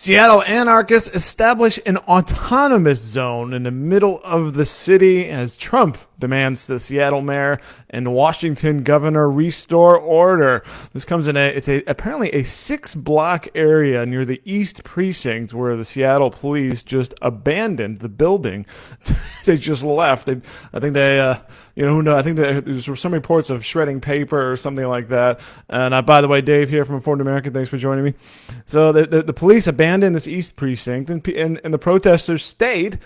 Seattle anarchists establish an autonomous zone in the middle of the city as Trump demands the Seattle mayor and Washington governor restore order. This comes in apparently a 6-block area near the East Precinct where the Seattle police just abandoned the building. They just left. I think there's some reports of shredding paper or something like that. And by the way, Dave here from Informed American, thanks for joining me. So the police abandoned this East Precinct and the protesters stayed.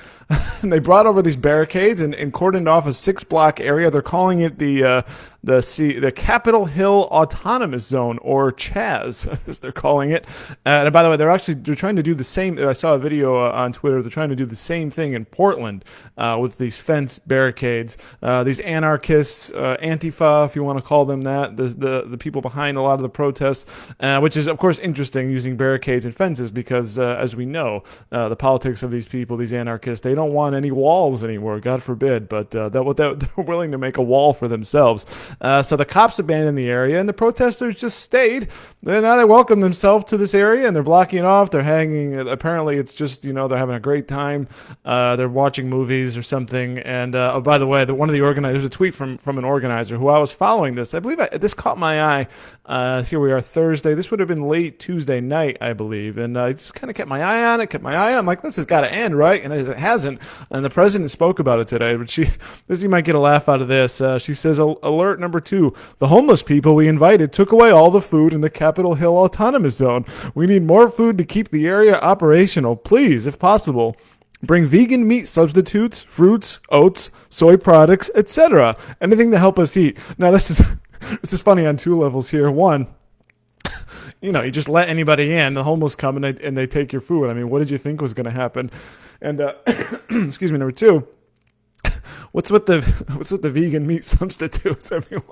And they brought over these barricades and cordoned off a 6-block area. They're calling it the Capitol Hill Autonomous Zone, or CHAZ, as they're calling it. And by the way, they're trying to do the same. I saw a video on Twitter. They're trying to do the same thing in Portland with these fence barricades. These anarchists, Antifa, if you want to call them that, the people behind a lot of the protests, which is of course interesting, using barricades and fences because, as we know, the politics of these people, these anarchists, they don't want any walls anymore. God forbid, but they're willing to make a wall for themselves. So the cops abandoned the area, and the protesters just stayed. Now they welcome themselves to this area, and they're blocking it off. They're hanging. Apparently, it's just they're having a great time. They're watching movies or something. And by the way, one of the organizers, there's a tweet from an organizer who I was following this. I believe this caught my eye. Here we are, Thursday. This would have been late Tuesday night, I believe. And I just kind of kept my eye on it. I'm like, this has got to end, right? And it hasn't. And the president spoke about it today. But you might get a laugh out of this. She says, alert number 2, the homeless people we invited took away all the food in the Capitol Hill Autonomous Zone. We need more food to keep the area operational. Please, if possible, bring vegan meat substitutes, fruits, oats, soy products, etc. Anything to help us eat. Now, this is funny on 2 levels here. One, you just let anybody in. The homeless come and they take your food. I mean, what did you think was going to happen? And excuse me, number 2. What's with the vegan meat substitutes? I mean,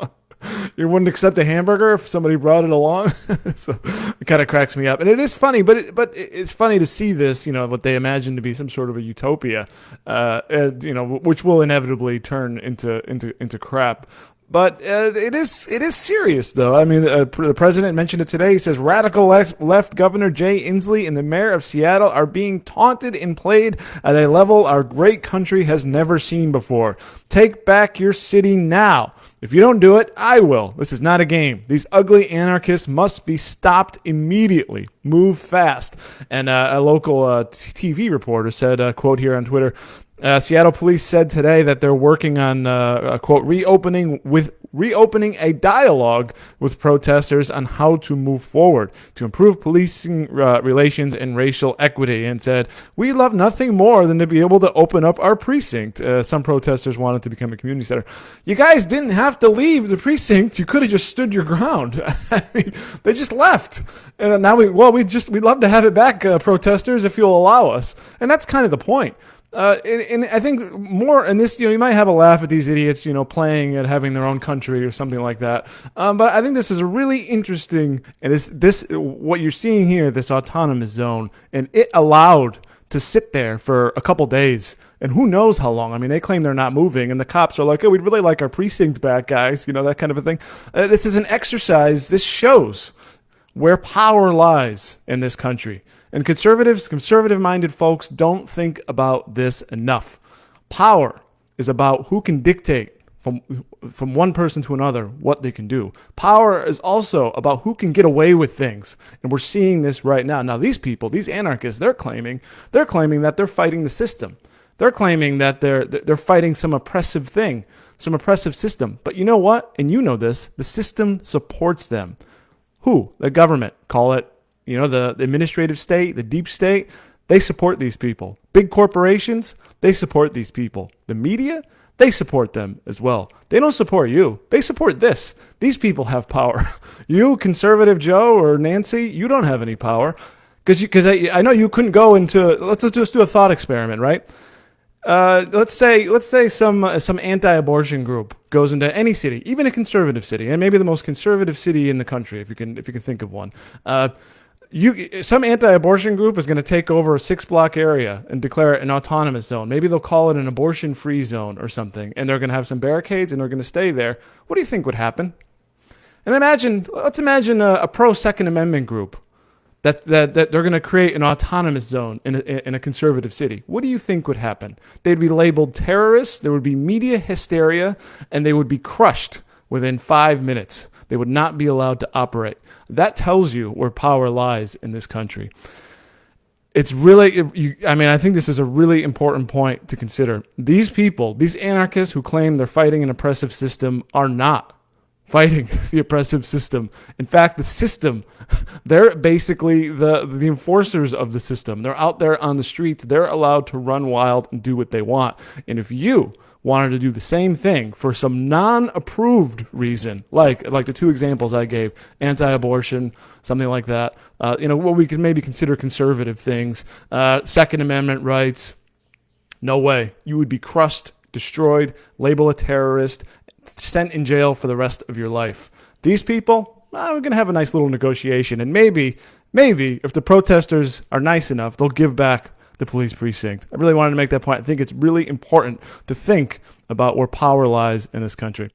you wouldn't accept a hamburger if somebody brought it along? So it kind of cracks me up. And it is funny, but it's funny to see this, what they imagine to be some sort of a utopia, which will inevitably turn into crap. But it is serious, though. I mean, the president mentioned it today. He says radical left Governor Jay Inslee and the mayor of Seattle are being taunted and played at a level our great country has never seen before. Take back your city now. If you don't do it, I will. This is not a game. These ugly anarchists must be stopped immediately. Move fast. And a local TV reporter said, quote here on Twitter, Seattle police said today that they're working on, quote, reopening a dialogue with protesters on how to move forward to improve policing relations and racial equity, and said, we love nothing more than to be able to open up our precinct. Some protesters wanted to become a community center. You guys didn't have to leave the precinct. You could have just stood your ground. I mean, they just left. And now we'd love to have it back, protesters, if you'll allow us. And that's kind of the point. And I think more in this, you might have a laugh at these idiots, playing at having their own country or something like that. But I think this is a really interesting, and this what you're seeing here, this autonomous zone, and it allowed to sit there for a couple days, and who knows how long. I mean, they claim they're not moving, and the cops are like, oh, we'd really like our precinct back, guys, that kind of a thing. This is an exercise. This shows where power lies in this country. And conservative-minded folks don't think about this enough. Power is about who can dictate from one person to another what they can do. Power is also about who can get away with things. And we're seeing this right now. Now, these people, these anarchists, they're claiming that they're fighting the system. They're claiming that they're fighting some oppressive thing, some oppressive system. But you know what? And you know this, the system supports them. Who? The government. Call it the administrative state, the deep state, they support these people. Big corporations, they support these people. The media, they support them as well. They don't support you. They support this. These people have power. You, conservative Joe or Nancy, you don't have any power. Because I know you couldn't go into, let's just do a thought experiment, right? Let's say some anti-abortion group goes into any city, even a conservative city, and maybe the most conservative city in the country, if you can think of one. Some anti-abortion group is going to take over a 6-block area and declare it an autonomous zone. Maybe they'll call it an abortion-free zone or something, and they're going to have some barricades and they're going to stay there. What do you think would happen? And let's imagine a pro-Second Amendment group that they're going to create an autonomous zone in a conservative city, what do you think would happen? They'd be labeled terrorists, there would be media hysteria, and they would be crushed within 5 minutes. They would not be allowed to operate. That tells you where power lies in this country. It's really, I think this is a really important point to consider. These people, these anarchists who claim they're fighting an oppressive system, are not fighting the oppressive system. In fact, the system, they're basically the enforcers of the system. They're out there on the streets. They're allowed to run wild and do what they want. And if you wanted to do the same thing for some non-approved reason, like the two examples I gave, anti-abortion, something like that, what we can maybe consider conservative things, Second Amendment rights, no way. You would be crushed, destroyed, labeled a terrorist, sent in jail for the rest of your life. These people, we're going to have a nice little negotiation, and maybe if the protesters are nice enough, they'll give back the police precinct. I really wanted to make that point. I think it's really important to think about where power lies in this country.